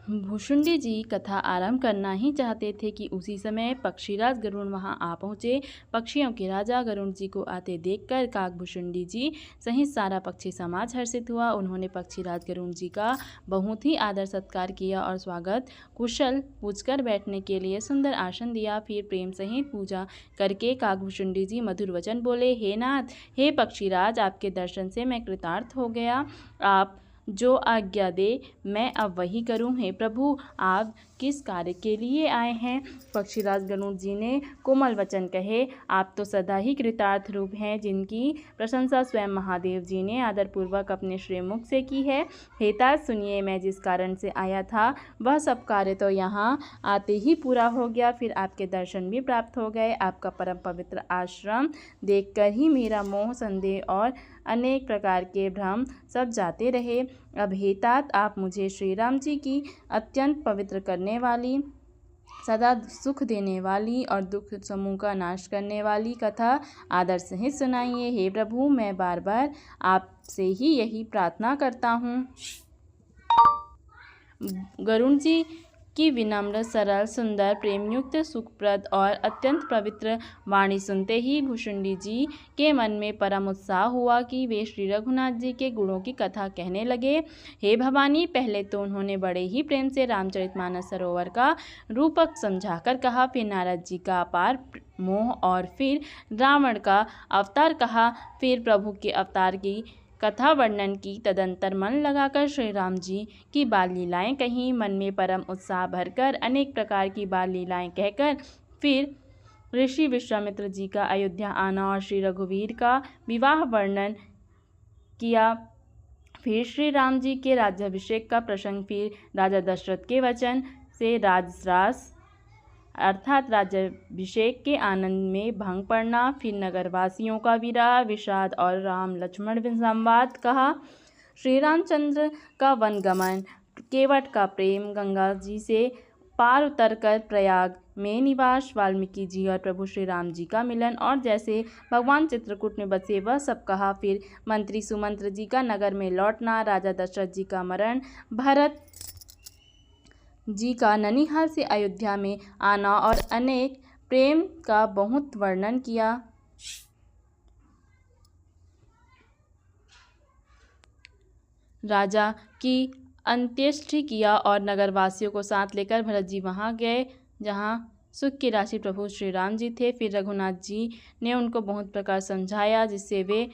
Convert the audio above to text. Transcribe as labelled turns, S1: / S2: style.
S1: भुशुंडी जी कथा आरंभ करना ही चाहते थे कि उसी समय पक्षीराज गरुड़ वहां आ पहुंचे। पक्षियों के राजा गरुड़ जी को आते देखकर काकभुशुंडी जी सहित सारा पक्षी समाज हर्षित हुआ। उन्होंने पक्षीराज गरुड़ जी का बहुत ही आदर सत्कार किया और स्वागत कुशल पूछकर बैठने के लिए सुंदर आसन दिया। फिर प्रेम सहित पूजा करके काकभुशुंडी जी मधुर वचन बोले, हे नाथ, हे पक्षीराज, आपके दर्शन से मैं कृतार्थ हो गया। आप जो आज्ञा दे मैं अब वही करूं। हे प्रभु, आप किस कार्य के लिए आए हैं? पक्षीराज गरुड़ जी ने कोमल वचन कहे, आप तो सदा ही कृतार्थ रूप हैं, जिनकी प्रशंसा स्वयं महादेव जी ने आदरपूर्वक अपने श्रीमुख से की है। हे तात, सुनिए, मैं जिस कारण से आया था वह सब कार्य तो यहाँ आते ही पूरा हो गया। फिर आपके दर्शन भी प्राप्त हो गए। आपका परम पवित्र आश्रम देखकर ही मेरा मोह, संदेह और अनेक प्रकार के भ्रम सब जाते रहे। अब हे तात, आप मुझे श्री राम जी की अत्यंत पवित्र करने वाली, सदा सुख देने वाली और दुख समूह का नाश करने वाली कथा आदर सहित सुनाइए। हे प्रभु, मैं बार बार आपसे ही यही प्रार्थना करता हूँ। गरुड़ जी की विनम्र, सरल, सुंदर, प्रेमयुक्त, सुखप्रद और अत्यंत पवित्र वाणी सुनते ही भुशुंडी जी के मन में परम उत्साह हुआ कि वे श्री रघुनाथ जी के गुणों की कथा कहने लगे। हे भवानी, पहले तो उन्होंने बड़े ही प्रेम से रामचरितमानस सरोवर का रूपक समझाकर कहा, फिर नारद जी का अपार मोह और फिर रावण का अवतार कहा, फिर प्रभु के अवतार की कथा वर्णन की। तदंतर मन लगाकर श्री राम जी की बाल लीलाएं कहीं। मन में परम उत्साह भरकर अनेक प्रकार की बाल लीलाएं कहकर फिर ऋषि विश्वामित्र जी का अयोध्या आना और श्री रघुवीर का विवाह वर्णन किया। फिर श्री राम जी के राज्याभिषेक का प्रसंग, फिर राजा दशरथ के वचन से राजरास अर्थात राज्याभिषेक के आनंद में भंग पड़ना, फिर नगरवासियों का विरह विषाद और राम लक्ष्मण संवाद कहा। श्री रामचंद्र का वनगमन, केवट का प्रेम, गंगा जी से पार उतरकर प्रयाग में निवास, वाल्मीकि जी और प्रभु श्री राम जी का मिलन और जैसे भगवान चित्रकूट में बसे वह सब कहा। फिर मंत्री सुमंत्र जी का नगर में लौटना, राजा दशरथ जी का मरण, भरत जी का ननिहाल से अयोध्या में आना और अनेक प्रेम का बहुत वर्णन किया। राजा की अंत्येष्टि किया और नगरवासियों को साथ लेकर भरत जी वहां गए जहां सुख की राशि प्रभु श्री राम जी थे। फिर रघुनाथ जी ने उनको बहुत प्रकार समझाया जिससे वे